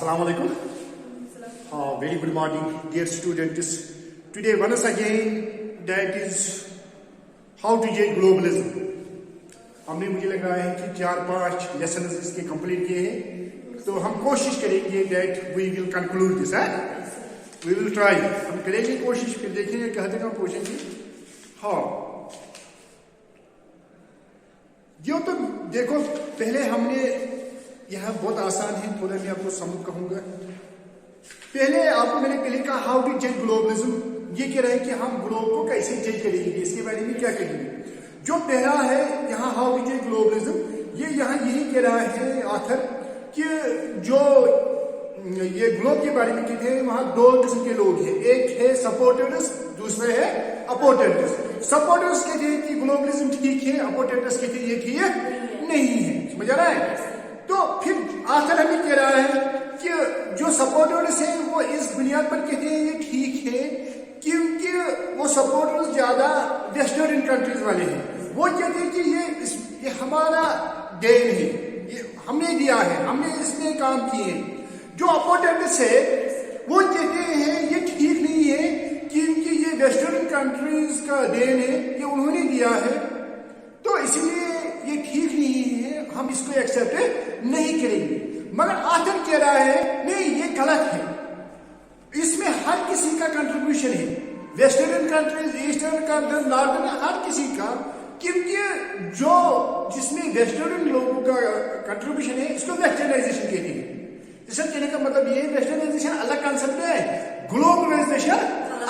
Assalamu alaikum. Very good morning, dear students. Today, once again, that is how to judge globalism. हमने मुझे लग रहा है कि 4-5 लेसन इसके कंप्लीट किए हैं, तो हम कोशिश करेंगे that we will conclude this. We will try. हम करेंगे कोशिश, फिर देखेंगे कहाँ तक हम पहुँचेंगे. जो तो देखो, पहले हमने यह बहुत आसान है, थोड़ा मैं आपको समझ कहूंगा. पहले आपको मैंने पहले कहा हाउ टू जज ग्लोबलिज्म. ये कह रहा है कि हम ग्लोब को कैसे जज करेंगे, इसके बारे में क्या करेंगे. जो पहला है यहाँ हाउ टू जज ग्लोबलिज्म, ये यहाँ यही कह रहा है ऑथर कि जो ये ग्लोब के बारे में कहते हैं, वहाँ दो किस्म के लोग हैं. एक है सपोर्टर्स, दूसरे है अपोर्टर्स. सपोर्टर्स कहते हैं कि ग्लोबलिज्म ठीक है, अपोर्टर्स कहते हैं ये ठीक नहीं है. समझ आ रहा है. तो फिर आखिर हमें कह रहा है कि जो सपोर्टर्स हैं वो इस बुनियाद पर कहते हैं ये ठीक है क्योंकि वो सपोर्टर्स ज्यादा वेस्टर्न कंट्रीज वाले हैं. वो कहते हैं कि ये हमारा देन है, ये हमने दिया है, हमने इसमें काम किए हैं. जो अपोर्टर्स है वो कहते हैं ये ठीक नहीं है क्योंकि ये वेस्टर्न कंट्रीज का देन है, ये उन्होंने दिया है, तो इसलिए ये ठीक नहीं है, हम इसको एक्सेप्ट नहीं करेंगे. मगर आखिर कह रहा है नहीं, ये गलत है, इसमें हर किसी का कंट्रीब्यूशन है, western countries, eastern countries, northern, हर किसी का. क्योंकि जो जिसमें वेस्टर्न लोगों का कंट्रीब्यूशन है इसको वेस्टर्नाइजेशन कहते हैं. इसका कहने का मतलब ये वेस्टर्नाइजेशन अलग कंसेप्ट है, ग्लोबलाइजेशन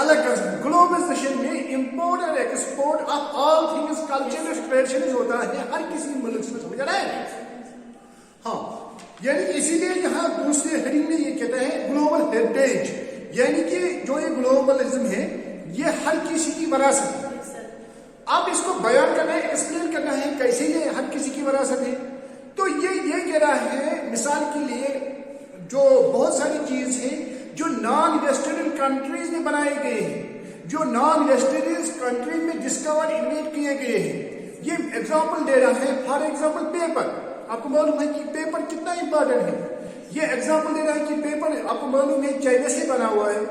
अलग कंसेप्ट. ग्लोबलाइजेशन में इंपोर्ट और export of all things, culture, tradition होता है हर किसी मुल्क में. समझ रहा है. यानी इसीलिए यहाँ दूसरे हेडिंग में ये कहता है ग्लोबल हेरिटेज, यानी कि जो ये ग्लोबलिज्म है ये हर किसी की विरासत है. अब इसको बयान करना है, एक्सप्लेन करना है कैसे ये हर किसी की विरासत है. तो ये कह रहा है मिसाल के लिए जो बहुत सारी चीज है जो नॉन वेस्टर्न कंट्रीज में बनाए गए हैं, जो नॉन वेस्टर्न कंट्रीज में डिस्कवर इन्वेंट किए गए हैं. ये एग्जांपल दे रहा है. फॉर एग्जांपल पेपर, आपको मालूम है कि पेपर कितना इंपॉर्टेंट है. ये एग्जांपल दे रहा है कि पेपर आपको मालूम है चाइना से बना हुआ है.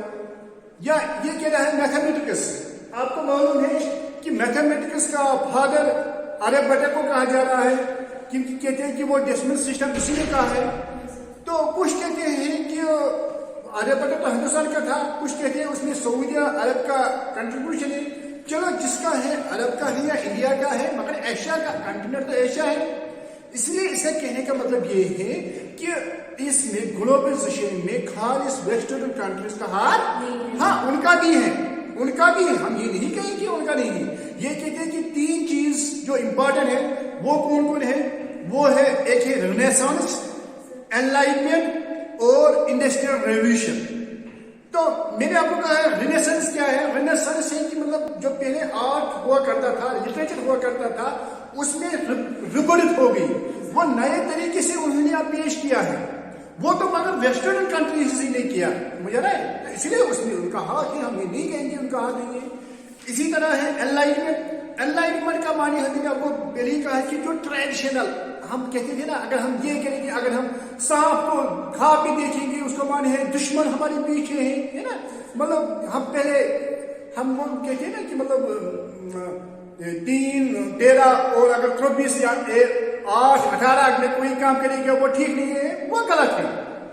या ये कह रहा है मैथमेटिक्स, आपको मालूम है कि मैथमेटिक्स का फादर आर्यभट्ट को कहा जा रहा है क्योंकि कहते हैं कि वो डेसिमल सिस्टम इसी ने कहा है. तो कुछ कहते हैं कि आर्यभट्ट तो हिंदुस्तान का था, कुछ कहते हैं उसमें सऊदी अरब का कंट्रीब्यूशन है. चलो जिसका है, अरब का है या इंडिया का है, मगर एशिया का कंटिनेंट तो एशिया है. इसलिए इसे कहने का मतलब ये है कि इसमें ग्लोबलाइजेशन में खालिस वेस्टर्न कंट्रीज का हाथ, उनका भी है, उनका भी है. हम ये नहीं कहें कि उनका नहीं है. ये कहते हैं कि 3 चीज जो इंपॉर्टेंट है वो कौन कौन है. वो है, एक है रेनेसांस, एनलाइटमेंट और इंडस्ट्रियल रेवोल्यूशन. तो मैंने आपको कहा है रेनेसांस क्या है. रेनेसांस है कि मतलब जो पहले आर्ट हुआ करता था, लिटरेचर हुआ करता था, उसमें रिबर्थ हो गई, वो नए तरीके से उन्होंने आप पेश किया है. वो तो मगर वेस्टर्न कंट्रीज से नहीं किया. मुझे ना, तो इसलिए उसमें उनका हाथ है, हम ये नहीं कहेंगे उनका हाथ नहीं है. इसी तरह है एनलाइटमेंट. एनलाइटमेंट का माने हमने आपको पहले ही कहा कि जो ट्रेडिशनल हम कहते थे ना, अगर हम ये करेंगे, अगर हम सांप को खा भी देखेंगे उसको माने है दुश्मन हमारे पीछे है ना. मतलब हम पहले हम कहते हैं ना कि मतलब 3, 13 और अगर 24 या 8, 18 में कोई काम करेगा वो ठीक नहीं है, वो गलत है.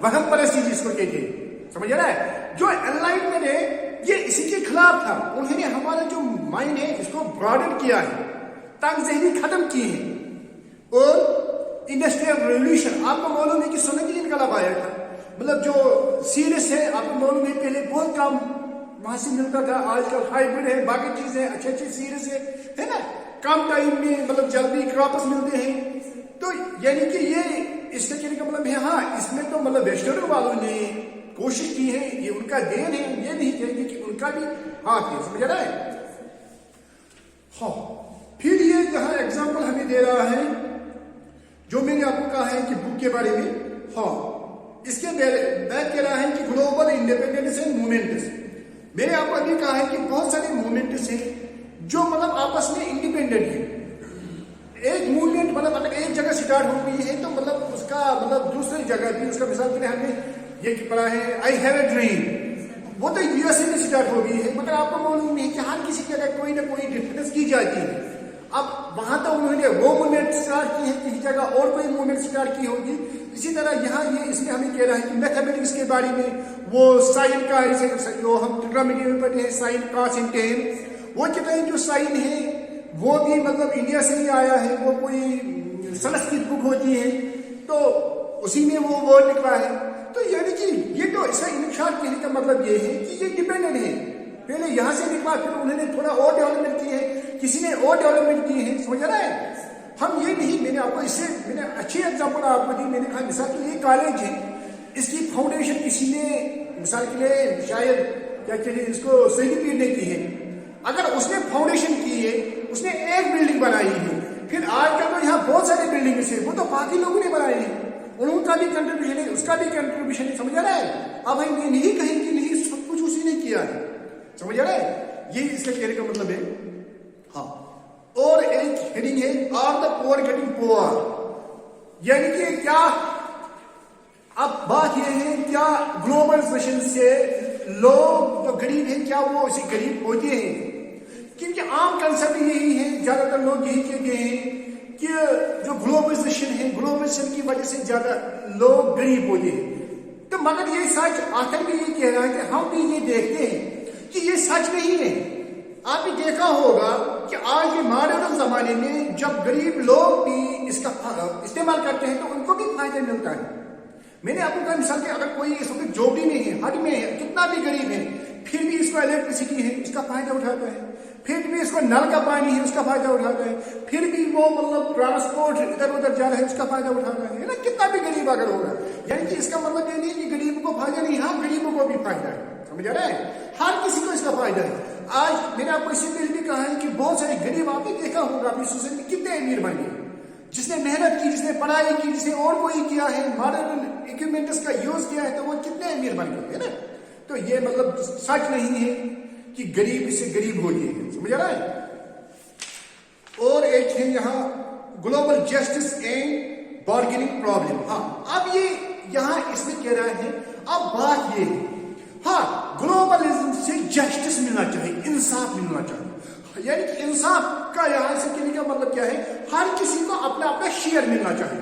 वहम परस्ती जिसको कहते हैं. समझ रहा है. जो एनलाइटमेंट है ये इसी के खिलाफ था. उन्होंने हमारा जो माइंड है इसको ब्रॉडन किया है, तंग-ज़हनी खत्म की है. और इंडस्ट्रियल रेवोल्यूशन, आपको मालूम है कि सोने की इनकलाब आया था. मतलब जो सीरीज है आपको मालूम है पहले बहुत काम वहां से मिलता था, आजकल हाइब्रिड है, बाकी चीजें अच्छी सीरीज है ना, कम टाइम में मतलब जल्दी क्रॉप्स मिलते हैं. तो यानी कि ये इसके कहने का मतलब है इसमें तो मतलब वेस्टर्न वालों ने कोशिश की है, ये उनका देन है, ये नहीं कहेंगे कि उनका भी हाथ है. समझ रहा है. फिर ये यहाँ एग्जाम्पल हमें दे रहा है जो मैंने आपको कहा है कि बुक के बारे में. इसके बैक कह रहा है कि ग्लोबल इंडिपेंडेंस एंड मूवमेंट्स. मैंने आपको अभी कहा है कि बहुत सारे मूवमेंट्स हैं जो मतलब आपस में इंडिपेंडेंट है. एक मूवमेंट मतलब अगर एक जगह स्टार्ट हो गई है तो मतलब उसका मतलब दूसरी जगह भी, उसका मिसाल के लिए हमने یہ پڑھا ہے آئی ہیو اے ڈریم، وہ تو یو ایس اے میں اسٹارٹ ہو گئی ہے، مگر آپ کو معلوم نہیں کہ ہر کسی کی اگر کوئی نہ کوئی ڈفرینس کی جاتی ہے. اب وہاں تو انہوں نے وہ موومنٹ اسٹارٹ کی ہے، کسی جگہ اور کوئی موومنٹ اسٹارٹ کی ہوگی. اسی طرح یہاں یہ اس میں ہمیں کہہ رہا ہے کہ میتھمیٹکس کے بارے میں وہ سائن کا جو ہم ٹریگنومیٹری میں پڑھتے ہیں سائن کاس اینڈ ٹین، وہ کہتے ہیں جو سائن ہے وہ بھی مطلب انڈیا سے ہی آیا ہے، وہ کوئی سنسکرت بک ہوتی ہے تو اسی میں وہ ورڈ نکلا ہے. تو یعنی کہ یہ تو اس کا انشاء کہنے کا مطلب یہ ہے کہ یہ ڈیپینڈنٹ ہے، پہلے یہاں سے نکلا پھر انہوں نے تھوڑا اور ڈیولپمنٹ کی ہے، کسی نے اور ڈیولپمنٹ کی ہے. سمجھ رہا ہے؟ ہم یہ نہیں، میں نے آپ کو اس سے میں نے اچھی ایگزامپل آپ کو دی. میں نے کہا مثال کے لیے کالج ہے، اس کی فاؤنڈیشن کسی نے مثال کے لیے شاید کیا کہتے ہیں اس کو صحیح پیر نے کی ہے. اگر اس نے فاؤنڈیشن کی ہے، اس نے ایک بلڈنگ بنائی ہے، پھر آج کل تو یہاں بہت سارے بلڈنگز ہیں، وہ تو باقی لوگوں نے بنائے ہیں، ان کا بھی کنٹریبیوشن ہے، اس کا بھی کنٹریبیوشن ہے. سمجھ رہا ہے؟ اب ہم یہ نہیں کہیں کہ نہیں سب کچھ اسی نے کیا ہے. سمجھ رہا ہے؟ یہ اس کے کہنے کا مطلب ہے. ہاں، اور ایک ہیڈنگ ہے آر دا پور گیٹنگ پور، یعنی کہ کیا اب بات یہ ہے کیا گلوبلائزیشن سے لوگ جو غریب ہیں کیا وہ اسے غریب ہوتے ہیں؟ کیونکہ عام کنسپٹ یہی ہے، زیادہ تر لوگ یہی کہتے ہیں کہ جو گلوبلائزیشن ہے، گلوبلائزیشن کی وجہ سے زیادہ لوگ غریب ہوتے ہیں. تو مگر یہ سچ آخر میں یہ کہہ رہا ہے کہ ہم بھی یہ دیکھتے ہیں کہ یہ سچ نہیں ہے. آپ نے دیکھا ہوگا کہ آج کے ماڈرن زمانے میں جب غریب لوگ بھی اس کا استعمال کرتے ہیں تو ان کو بھی فائدہ ملتا ہے. میں نے آپ کو کہا مثال کہ اگر کوئی اس وقت جھوپڑی میں ہے، ہٹ میں ہے، کتنا بھی غریب ہے، پھر بھی اس کو الیکٹریسٹی ہے اس کا فائدہ اٹھاتا ہے، پھر بھی اس کو نل کا پانی ہے اس کا فائدہ اٹھاتا ہے، پھر بھی وہ مطلب ٹرانسپورٹ ادھر ادھر جا رہا ہے اس کا فائدہ اٹھاتا ہے نا. کتنا بھی غریب اگر ہوگا، یعنی کہ اس کا مطلب یہ نہیں کہ غریبوں کو فائدہ نہیں، ہاں غریبوں کو بھی فائدہ ہے. سمجھ رہا ہے؟ ہر کسی کو اس کا فائدہ ہے. آج میں نے آپ کو اس سے پہلے بھی کہا ہے کہ بہت سارے غریب آپ نے دیکھا ہوگا اپنی سوسائٹی میں کتنے امیر بن گئے، جس نے محنت کی، جس نے پڑھائی کی، جس نے اور کوئی کیا ہے، ماڈرن اکوپمنٹس کا یوز کیا ہے، تو وہ کتنے امیر بن گئے ہے نا. تو یہ مطلب سچ نہیں ہے کہ غریب اس سے غریب ہو گئے. سمجھ رہا ہے؟ اور ایک ہے یہاں global justice and bargaining problem. ہاں، اب یہ یہاں اس میں کہہ رہا ہے اب بات یہ ہے ہاں گلوبلزم سے جسٹس ملنا چاہیے، انصاف ملنا چاہیے. یعنی کہ انصاف کا یہاں سے کہنے کا مطلب کیا ہے؟ ہر کسی کو اپنا اپنا شیئر ملنا چاہیے،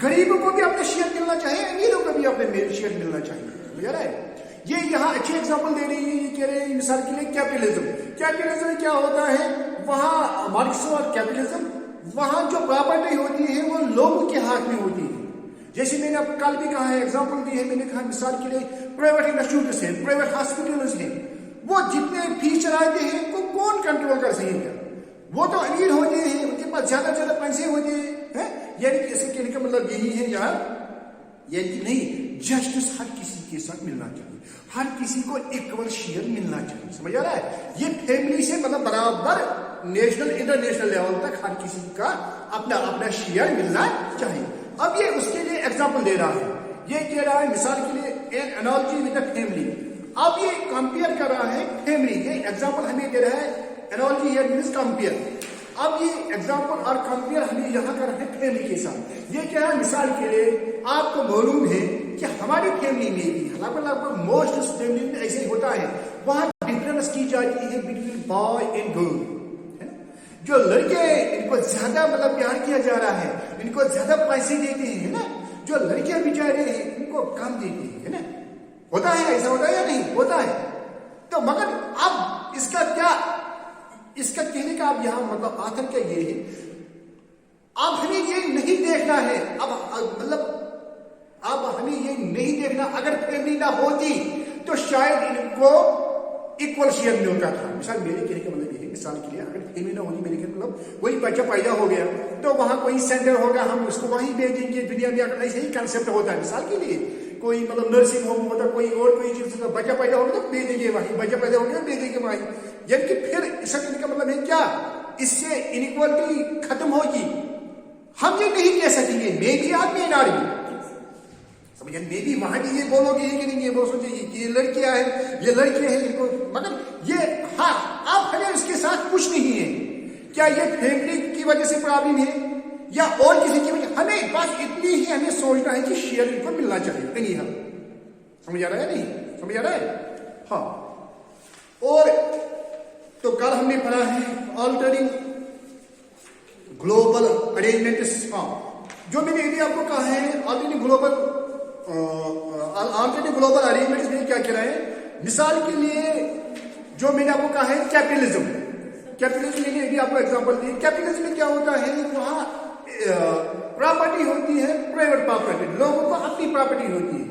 غریبوں کو بھی اپنا شیئر ملنا چاہیے، امیروں کو بھی اپنے شیئر ملنا چاہیے. سمجھ رہا ہے؟ یہ یہاں اچھی ایگزامپل دے رہی ہے. یہ کہہ رہے ہیں مثال کے لیے کیپٹلزم کیا ہوتا ہے؟ وہاں مارکسزم اور کیپٹلزم، وہاں جو پراپرٹی ہوتی ہے وہ لوگوں کے ہاتھ میں ہوتی ہے. جیسے میں نے اب کل بھی کہا ہے، ایگزامپل دی ہے، میں نے کہا مثال کے لیے پرائیویٹ انسٹیٹیوٹس ہیں، پرائیویٹ ہاسپٹلز ہیں، وہ جتنے فیس چلاتے ہیں ان کو کون کنٹرول کر سکے گا؟ وہ تو امیر ہوتے ہیں، ان کے پاس زیادہ زیادہ پیسے ہوتے ہیں. یعنی کہ اس کے کہنے کا مطلب یہی ہے یار، یعنی کہ نہیں، جسٹس ہر کسی کے ساتھ ملنا چاہیے، ہر کسی کو ایکول شیئر ملنا چاہیے. سمجھ آ رہا ہے؟ یہ فیملی سے مطلب برابر نیشنل انٹرنیشنل لیول تک ہر کسی کا اپنا اپنا شیئر ملنا چاہیے. اب یہ اس کے لیے ایگزامپل دے رہا ہے. یہ کہہ رہا ہے مثال کے لیے an analogy with a family. اب یہ کمپیئر کر رہا ہے فیملی. یہ ایگزامپل ہمیں دے رہا ہے، انالوجی ہیئر مینس کمپیئر. اب یہ ایگزامپل اور کمپیئر ہمیں یہاں کر رہے ہیں فیملی کے ساتھ. یہ کیا ہے؟ مثال کے لیے آپ کو معلوم ہے کہ ہماری فیملی میں بھی موسٹ فیملی میں ایسے ہوتا ہے، وہاں ڈفرینس کی جاتی ہے بٹوین بوائے اینڈ گرل. جو لڑکے ان کو زیادہ مطلب پیار کیا جا رہا ہے، ان کو زیادہ پیسے دیتے ہیں نا، جو لڑکیاں بیچارے ہیں ان کو کم دیتے ہیں نا. ہوتا ہے ایسا، ہوتا ہے یا نہیں ہوتا ہے؟ تو مگر اب اس کا کیا، اس کا کہنے کا اب یہاں مطلب آخر کیا یہ ہے، اب ہمیں یہ نہیں دیکھنا ہے، اب مطلب اب ہمیں یہ نہیں دیکھنا اگر فیملی نہ ہوتی تو شاید ان کو ایکول شیئر ملتا تھا. مثال میرے کہنے کا مطلب یہ ہے، مثال کے لیے اگر فیملی نہ ہوتی، میرے کہنے کا مطلب وہی بچہ پیدا ہو گیا تو وہاں کوئی سینٹر ہوگا، ہم اس کو وہیں بھیجیں گے. دنیا میں اگر ایسے ہی کنسپٹ ہوتا ہے، مثال کے لیے کوئی مطلب نرسنگ ہوم ہوتا، کوئی اور کوئی چیز ہوتا، بچہ پیدا ہوگا تو بھیجیں گے وہیں، بچہ پیدا ہو گیا بھیجیں گے وہیں. یعنی کہ پھر اس کا کہنے کا مطلب ہے کیا، اس سے انیکوالٹی ختم ہوگی. ہم یہ نہیں کہہ سکیں گے میں بھی آدمی ناری، سمجھیں، میں بھی وہاں بھی یہ بولو گے کہ نہیں، یہ وہ سوچے کہ یہ لڑکیاں ہیں، یہ لڑکے ہیں، ان کو مگر یہ ہاں اب ہمیں اس کے ساتھ کچھ نہیں ہے. کیا یہ فیملی کی وجہ سے پرابلم ہے یا اور کسی کی وجہ؟ ہمیں بس اتنی ہی ہمیں سوچنا ہے کہ شیئر ان کو ملنا چاہیے. نہیں ہم समझ आ रहा है? नहीं समझ आ रहा है? हाँ। और तो कल हमने पढ़ा है ऑल्टरिंग ग्लोबल अरेंजमेंट्स। हाँ, जो मैंने यदि आपको कहा है ऑल्टरिंग ग्लोबल अरेंजमेंट्स में क्या कह रहा है, मिसाल के लिए जो मैंने आपको कहा है कैपिटलिज्म के लिए यदि आपको एग्जांपल दिए, कैपिटलिज्म में क्या होता है, वहां प्रॉपर्टी होती है प्राइवेट प्रॉपर्टी, लोगों को अपनी प्रॉपर्टी होती है,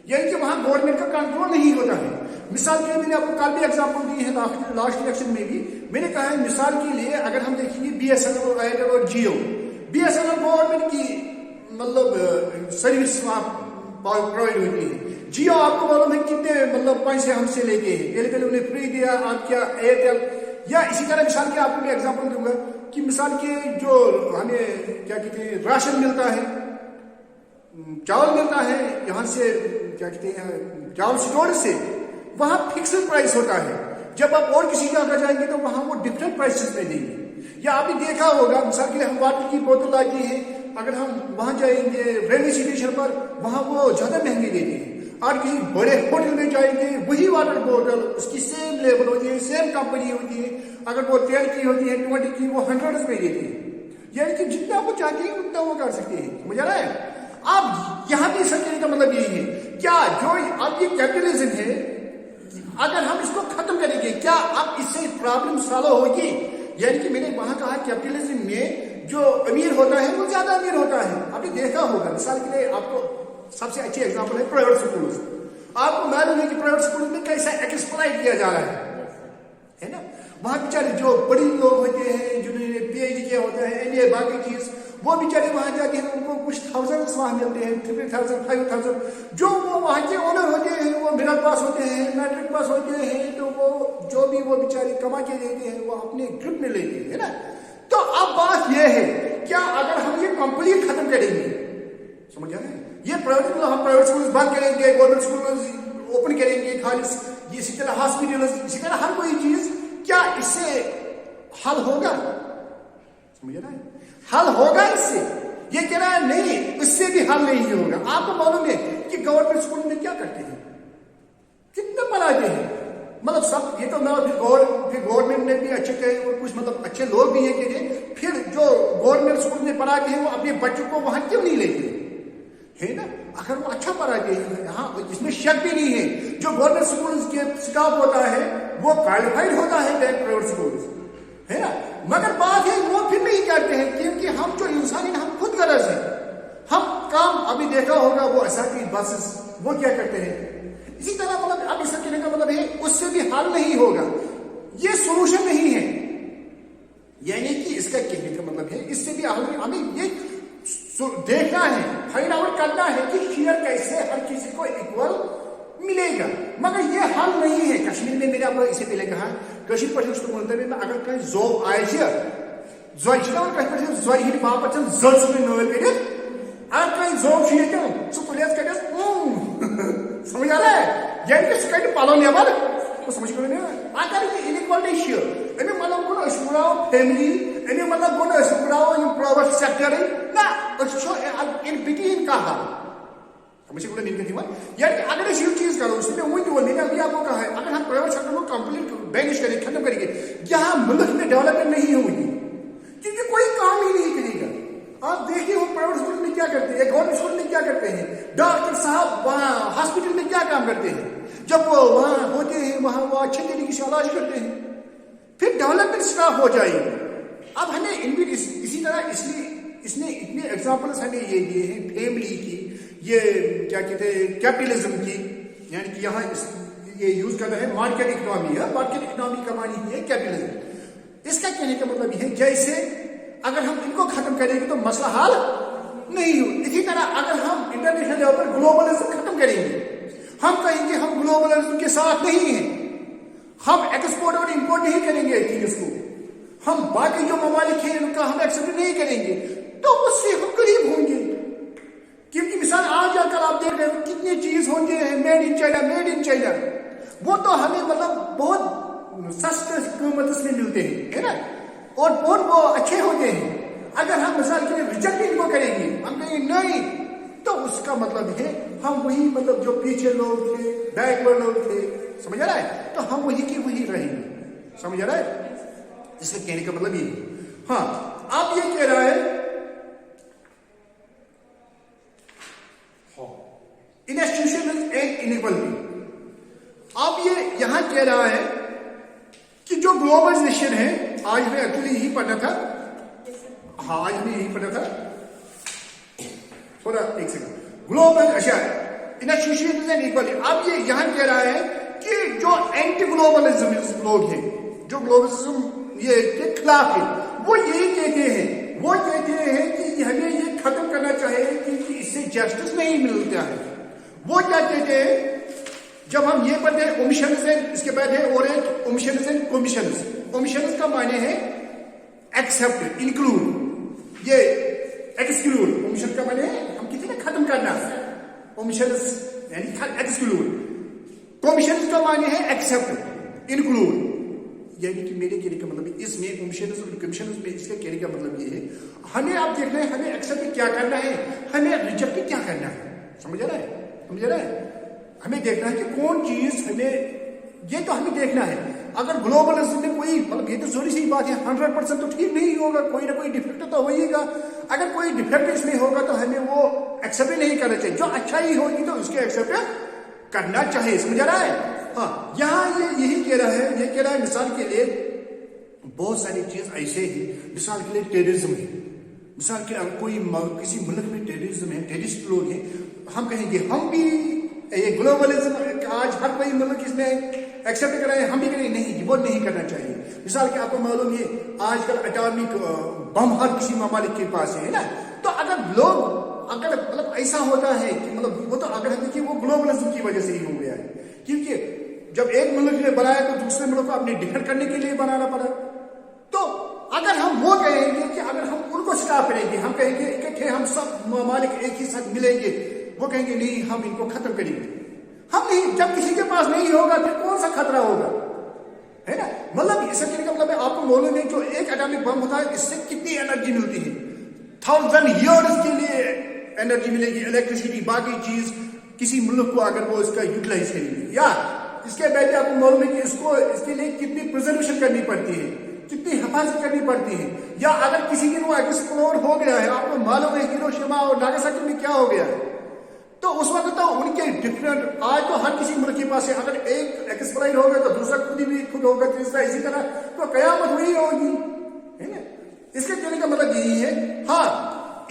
यानी कि वहां गवर्नमेंट का कंट्रोल नहीं होता है। मिसाल के लिए मैंने आपको कल भी एग्जांपल दी है, लास्ट इलेक्शन में भी मैंने कहा है, मिसाल के लिए अगर हम देखेंगे BSNL और एयरटेल और जियो, BSNL गवर्नमेंट की मतलब सर्विस वहां प्रोवाइड होती है, जियो आपको मालूम है कितने मतलब पैसे हमसे लेते हैं, एयरटेल उन्हें फ्री दिया, आप क्या एयरटेल, या इसी तरह मिसाल के आपको मैं एग्जांपल दूंगा कि मिसाल के जो हमें क्या कहते हैं राशन मिलता है, चावल मिलता है यहाँ से क्या कहते हैं चावल स्टोर से, वहां फिक्स्ड प्राइस होता है, जब आप और किसी जगह जाएंगे तो वहां वो डिफरेंट प्राइसेस में देंगे। या आपने देखा होगा मिसाल के लिए हम वाटर की बोतल लाते हैं, अगर हम वहां जाएंगे रेलवे स्टेशन पर वहां वो ज्यादा महंगे देते हैं, और किसी बड़े होटल में जाएंगे वही वाटर बोतल उसकी सेम लेवल होती है, सेम कंपनी होती है, अगर वो 10 की होती है 20 की वो 100 में देते हैं, यानी कि जितना वो चाहते हैं उतना वो कर सकते हैं। समझ आ रहा है? अब यहां भी इसका कहने का मतलब यही है, क्या जो अब ये कैपिटलिज्म है अगर हम इसको खत्म करेंगे क्या अब इससे प्रॉब्लम सॉल्व होगी? यानी कि मैंने वहां कहा कैपिटलिज्म में जो अमीर होता है वो ज्यादा अमीर होता है। आपने देखा होगा मिसाल के लिए आपको सबसे अच्छी एग्जांपल है प्राइवेट स्कूल्स। आपको मालूम है कि प्राइवेट स्कूल में कैसा एक्सप्लॉइट किया जा रहा है ना, वहां बेचारे जो बड़ी लोग होते हैं जिन्होंने PhD किया होता है MBA बाकी चीज, वो बेचारे वहां जाते हैं उनको कुछ थाउजेंड्स वहां मिलते हैं 3,000 5,000, जो वो वहां के ओनर होते हैं वो मिडिल पास होते हैं मैट्रिक पास होते हैं, तो वो जो भी वो बेचारे कमा के देते हैं वो अपने ग्रुप में लेते हैं ना। तो अब बात यह है क्या अगर हम ये कंप्लीट खत्म करेंगे, समझ आ रहे हैं, ये हम प्राइवेट स्कूल बंद करेंगे, गवर्नमेंट स्कूल ओपन करेंगे, खाली इसी तरह हॉस्पिटल, इसी तरह हर कोई चीज, क्या इससे हल होगा? समझ रहा है? हल होगा इससे? ये कह रहा है नहीं, इससे भी हल नहीं होगा। आपको मालूम है कि गवर्नमेंट स्कूल में क्या करते हैं, कितने पढ़ाते हैं, मतलब सब ये तो ना फिर गवर्नमेंट ने भी अच्छे कहे और कुछ मतलब अच्छे लोग भी ये कहते, फिर जो गवर्नमेंट स्कूल में पढ़ाते हैं वो अपने बच्चों को वहां क्यों नहीं लेते है ना? अगर वो अच्छा पढ़ाते हैं, हाँ इसमें शक भी नहीं है, जो गवर्नमेंट स्कूल के स्टाफ होता है वो क्वालिफाइड होता है प्राइवेट स्कूल, है ना, मगर बात है वो फिर नहीं करते हैं क्योंकि हम जो इंसान हैं हम खुद गरज है, हम काम अभी देखा होगा वो एसआरटी बसेस वो क्या करते हैं, इसी तरह मतलब अब इसका कहने का मतलब है उससे भी हल नहीं होगा, ये सोल्यूशन नहीं है। यानी कि इसका कहने का मतलब है इससे भी हमें ये देखना है, फाइंड आउट करना है कि शेयर कैसे हर किसी को इक्वल मिलेगा, मगर ये हल नहीं है। कश्मीर में मैंने आपको इससे पहले कहा कश्मीर पर में अगर कहीं जॉब आए कश्मीर बाप नोवेल कर अगर कहीं जॉब समझ आ रहा है, यानी कि पलो नेबर समझ अगर ये इनइक्वालिटी मतलब फैमिली मतलब प्राइवेट सेक्टर ना इन बिटवीन का हाल समझ यानी अगर ये चीज करो उसमें मैंने अभी आपको कहा है अगर हम प्राइवेट सेक्टर को कंप्लीट बैनिश करेंगे खत्म करेंगे यहाँ मुल्क में डेवलपमेंट नहीं होगी क्योंकि कोई काम ही नहीं करेगा। आप देखिए वो प्राइवेट स्कूल में क्या करते हैं, गवर्नमेंट स्कूल में क्या करते हैं, डॉक्टर साहब वहाँ हॉस्पिटल में क्या काम करते हैं, जब वो वहाँ होते हैं वहाँ वो अच्छे तरीके से इलाज करते हैं, फिर डेवलपमेंट स्टाफ हो जाएगी। अब हमें इसी तरह इसलिए इसने इतने एग्जाम्पल्स हमें ये दिए हैं फैमिली की, ये क्या कहते हैं कैपिटलिज्म की, यानी कि यहाँ ये यूज कर रहे हैं मार्केट इकोनॉमी है, मार्केट इकोनॉमी का मानी है कैपिटलिज्म। इसका कहने का मतलब ये है जैसे अगर हम इनको खत्म करेंगे तो मसला हल नहीं हो, इसी तरह अगर हम इंटरनेशनल लेवल पर ग्लोबलिज्म खत्म करेंगे, हम कहेंगे हम ग्लोबलिज्म के साथ नहीं हैं, हम एक्सपोर्ट और इंपोर्ट नहीं करेंगे चीज को, हम बाकी जो ममालिक हैं उनका हम एक्सेप्ट नहीं करेंगे, तो उससे हम करीब होंगे। क्योंकि मिसाल आज आकर आप देख रहे हो कितनी चीज होते हैं मेड इन चाइना, वो तो हमें मतलब बहुत सस्ते कीमत में मिलते हैं, है ना, और बहुत वो अच्छे होते हैं। अगर हम मिसाल के लिए रिजेक्ट इनको करेंगे, हम कहेंगे नहीं, तो اس کا مطلب ہے ہم وہی مطلب جو پیچھے لوگ تھے بیکورڈ لوگ تھے, سمجھ آ رہا ہے, تو ہم وہی کی وہی رہیں گے, سمجھ آ رہا ہے, اس سے کہنے کا مطلب یہ ہے. ہاں اب یہ کہہ رہا ہے انسٹیٹیوشن اینڈ انیکوالٹی. اب یہ یہاں کہہ رہا ہے کہ جو گلوبلائزیشن ہے, آج میں ایکچولی یہی پڑھنا تھا, ہاں آج میں یہی پڑھنا تھا, تھوڑا ایک سیکنڈ, گلوبل اچھا انسٹیٹیوشن اینڈ انیکوالٹی. اب یہ یہاں کہہ رہا ہے کہ جو اینٹی گلوبلزم لوگ ہیں, جو گلوبلزم یہ کے خلاف ہے, وہ یہی کہتے ہیں, وہ کہتے ہیں کہ ہمیں یہ ختم کرنا چاہیے کیونکہ اس سے جسٹس نہیں ملتا ہے. وہ کیا کہتے ہیں, جب ہم یہ پڑھتے ہیں اومیشنز ہیں, اس کے بعد ہے اور ایک اومیشنز اینڈ کمیشنز. اومیشنز کا معنی ہے ایکسپٹ, انکلوڈ, یہ ایکسکلوڈ. اومیشن کا معنی ہے ہم کہتے ہیں ختم کرنا, اومیشنز یعنی ایکسکلوڈ. کمیشنز کا معنی ہے ایکسپٹ, انکلوڈ. یعنی کہ میرے کہنے کا مطلب اس میں اومیشنز اور کمیشنز میں اس کا کہنے کا مطلب یہ ہے ہمیں آپ دیکھ رہے ہیں ہمیں ایکسپٹ کیا کرنا ہے, ہمیں ریجیکٹ کیا کرنا ہے. سمجھ آ رہا ہے, سمجھ آ رہا ہے, ہمیں دیکھنا ہے کہ کون چیز ہمیں, یہ تو ہمیں دیکھنا ہے. اگر گلوبلزم میں کوئی مطلب یہ تو ضروری سی بات ہے 100% تو ٹھیک نہیں ہوگا, کوئی نہ کوئی ڈیفیکٹ تو ہوئے گا. اگر کوئی ڈیفیکٹ اس میں ہوگا تو ہمیں وہ ایکسپٹ نہیں کرنا چاہیے. جو اچھائی ہوگی تو اس کے ایکسپٹ کرنا چاہیے. سمجھ آ رہا ہے. ہاں یہاں یہ یہی کہہ رہا ہے, یہ کہہ رہا ہے مثال کے لیے بہت ساری چیز ایسے ہی, مثال کے لیے ٹیررزم ہے. مثال کے اگر کوئی کسی ملک میں ٹیررزم ہے, ٹیررسٹ لوگ ہیں, ہم کہیں گے ہم بھی یہ گلوبلزم آج ہر کوئی ملک اس میں ایکسپٹ کرائے, ہم بھی کریں نہیں, وہ نہیں کرنا چاہیے. مثال کہ آپ کو معلوم ہے آج کل اٹامک بم ہر کسی ممالک کے پاس ہے نا, تو اگر لوگ اگر مطلب ایسا ہوتا ہے کہ مطلب وہ تو اگر ہم دیکھیں وہ گلوبلزم کی وجہ سے ہی ہو گیا ہے, کیونکہ جب ایک ملک نے بنایا تو دوسرے ملک کو اپنے ڈیفینڈ کرنے کے لیے بنانا پڑا. تو اگر ہم وہ کہیں گے کہ اگر ہم ان کو اسٹاپ کریں گے, ہم کہیں گے اکٹھے ہم سب ممالک ایک ہی ساتھ ملیں گے, وہ کہیں گے نہیں ہم ان کو ختم کریں گے. ہم نہیں, جب کسی کے پاس نہیں ہوگا پھر کون سا خطرہ ہوگا, ہے نا. مطلب اس کا مطلب ہے آپ کو معلوم ہے جو ایک اٹامک بم ہوتا ہے اس سے کتنی انرجی ملتی ہے, 1000 ایئرز کے لیے انرجی ملے گی, الیکٹریسٹی باقی چیز کسی ملک کو اگر وہ اس کا یوٹیلائز کریں گے. یا اس کے بعد آپ کو معلوم ہے کہ اس کے لیے کتنی پرزرویشن کرنی پڑتی ہے, کتنی حفاظت کرنی پڑتی ہے. یا اگر کسی دن وہ ایکسپلور ہو گیا ہے, آپ کو معلوم ہے ہیروشیما اور ناگاساکی میں کیا ہو گیا ہے, تو اس وقت تو ان کے ڈفرنٹ, آج تو ہر کسی ملک کے پاس ہے, اگر ایک ایکسپلائر ہوگا تو دوسرا خود ہوگا, تیسرا اسی طرح, تو قیامت وہی ہوگی, ہے نا. اس کے کہنے کا مطلب یہی ہے. ہاں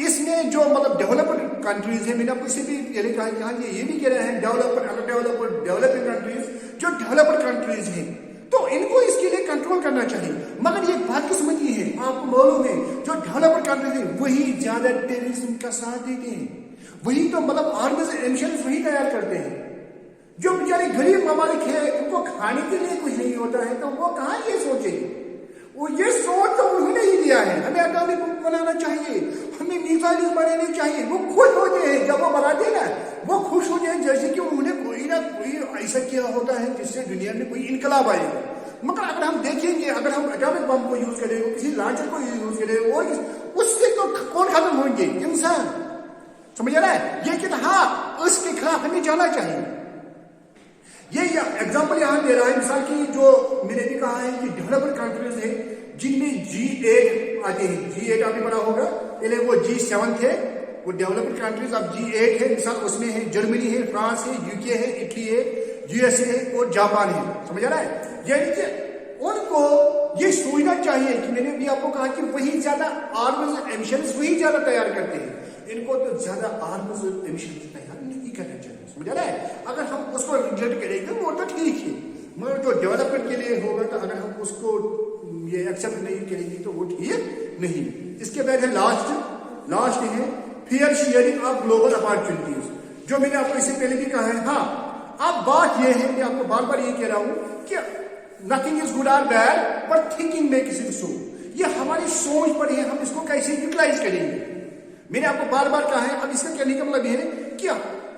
اس میں جو مطلب ڈیولپڈ کنٹریز ہیں, میں نے آپ کو اسے بھی پہلے کہا کہ ہاں یہ بھی کہہ رہے ہیں ڈیولپڈ انڈر ڈیولپنگ کنٹریز, جو ڈیولپڈ کنٹریز ہیں تو ان کو اس کے لیے کنٹرول کرنا چاہیے. مگر یہ بات کس سمجھ ہے, آپ کو معلوم ہے جو ڈیولپڈ کنٹریز ہیں وہی زیادہ ٹیررزم کا ساتھ دیتے ہیں, وہی تو مطلب آرمز ایمشنز وہی تیار کرتے ہیں. جو بیچارے غریب ممالک ہیں ان کو کھانے کے لیے کچھ نہیں ہوتا ہے تو وہ کہاں یہ سوچے, وہ یہ سوچ تو انہوں نے ہی دیا ہے. ہمیں اٹامک بم بنانا چاہیے, ہمیں میزائل بنانے چاہیے, وہ خوش ہوتے ہیں جب وہ بناتے ہیں نا, وہ خوش ہوتے ہیں جیسے کہ انہوں نے کوئی نہ کوئی ایسا کیا ہوتا ہے جس سے دنیا میں کوئی انقلاب آئے گا. مگر اگر ہم دیکھیں گے, اگر ہم اٹامک بم کو یوز کریں, کسی لانچر کو یوز کریں, اور اس سے تو کون ختم ہوں گے, انسان. سمجھ رہا ہے. یہ کہ ہاں اس کے خلاف ہمیں جانا چاہیے. یہ ایگزامپل یہاں دے رہا ہے, مثال کی جو میں نے بھی کہا ہے کہ ڈیولپڈ کنٹریز ہیں جن میں G8 آتے ہیں. G8 آپ نے پڑھا ہوگا, پہلے وہ G7 تھے, وہ ڈیولپڈ کنٹریز, اب G8 ہے. مثال اس میں ہے جرمنی ہے, فرانس ہے, UK ہے, اٹلی ہے, USA ہے اور جاپان ہے. سمجھ رہا ہے. یعنی کہ ان کو یہ سوچنا چاہیے کہ میں نے بھی آپ کو کہا کہ وہی زیادہ آرمز ایمشنز وہی زیادہ تیار کرتے ہیں, ان کو تو زیادہ آرمز ایمشنز تیار نہیں کرنا چاہیے. سمجھ رہا ہے. اگر ہم اس کو ریجیکٹ کریں گے وہ تو ٹھیک ہے, مگر جو ڈیولپمنٹ کے لیے ہوگا تو اگر ہم اس کو یہ ایکسپٹ نہیں کریں گے تو وہ ٹھیک نہیں. اس کے بعد ہے لاسٹ ہے fair sharing of global opportunities, جو میں نے آپ کو اس سے پہلے بھی کہا ہے. ہاں اب بات یہ ہے, میں آپ کو بار بار یہ کہہ رہا ہوں کہ nothing is good or bad but thinking makes it so. یہ ہماری سوچ پر ہے, ہم اس کو کیسے یوٹیلائز کریں گے. میں نے آپ کو بار بار کہا ہے. اب اس کا کہنے کا مطلب یہ ہے کہ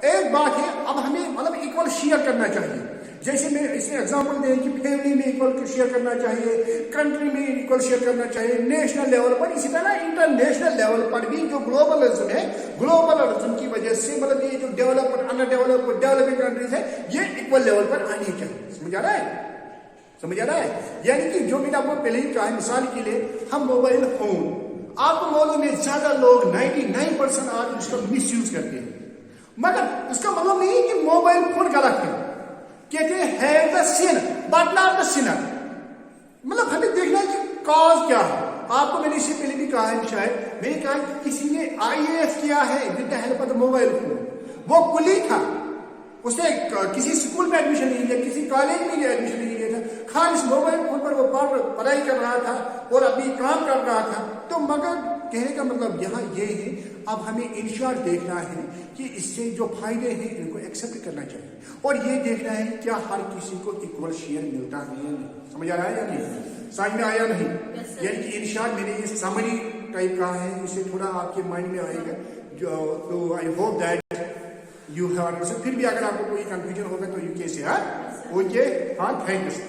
ایک بات ہے, اب ہمیں مطلب ایکول شیئر کرنا چاہیے. जैसे मैं इसमें एग्जांपल दें कि फैमिली में इक्वल शेयर करना चाहिए, कंट्री में इक्वल शेयर करना चाहिए, नेशनल लेवल पर, इसी तरह इंटरनेशनल लेवल पर भी जो ग्लोबलिज्म है, ग्लोबलिज्म की वजह से मतलब ये जो developed owner developed developing countries है ये इक्वल लेवल पर आनी चाहिए। समझ आ रहा है? समझ आ रहा है? यानी कि जो मैंने आपको पहले ही कहा, मिसाल के लिए हम मोबाइल फोन, आपको मालूम है ज्यादा लोग 99% आज उसका मिस यूज करते हैं, मगर उसका मतलब नहीं कि मोबाइल फोन गलत है। कहते हैं the sin but not the sinner. मतलब हमें देखना है कि कॉज क्या है। आपको मैंने इससे पहले भी कहा है, शायद मैंने कहा कि किसी ने IAS किया है with the help of the mobile phone. वो कुली था, उसने किसी स्कूल में एडमिशन नहीं लिया, किसी कॉलेज में एडमिशन नहीं लिया था, खाली इस मोबाइल फोन पर वो पढ़ाई कर रहा था और अभी काम कर रहा था। तो मगर कहने का मतलब यहाँ ये है, अब हमें इंश्योर देखना है कि इससे जो फायदे हैं इनको एक्सेप्ट करना चाहिए, और ये देखना है क्या हर किसी को इक्वल शेयर मिलता है या नहीं। समझ आ रहा है या नहीं? समझ में आया नहीं? यानी कि इंश्योर मैंने ये समरी टाइप कहा है, इससे थोड़ा आपके माइंड में आएगा जो, तो I hope that you have. फिर भी अगर आपको कोई कंफ्यूजन होगा तो यू कैसे ओके, हाँ, थैंक यू सर।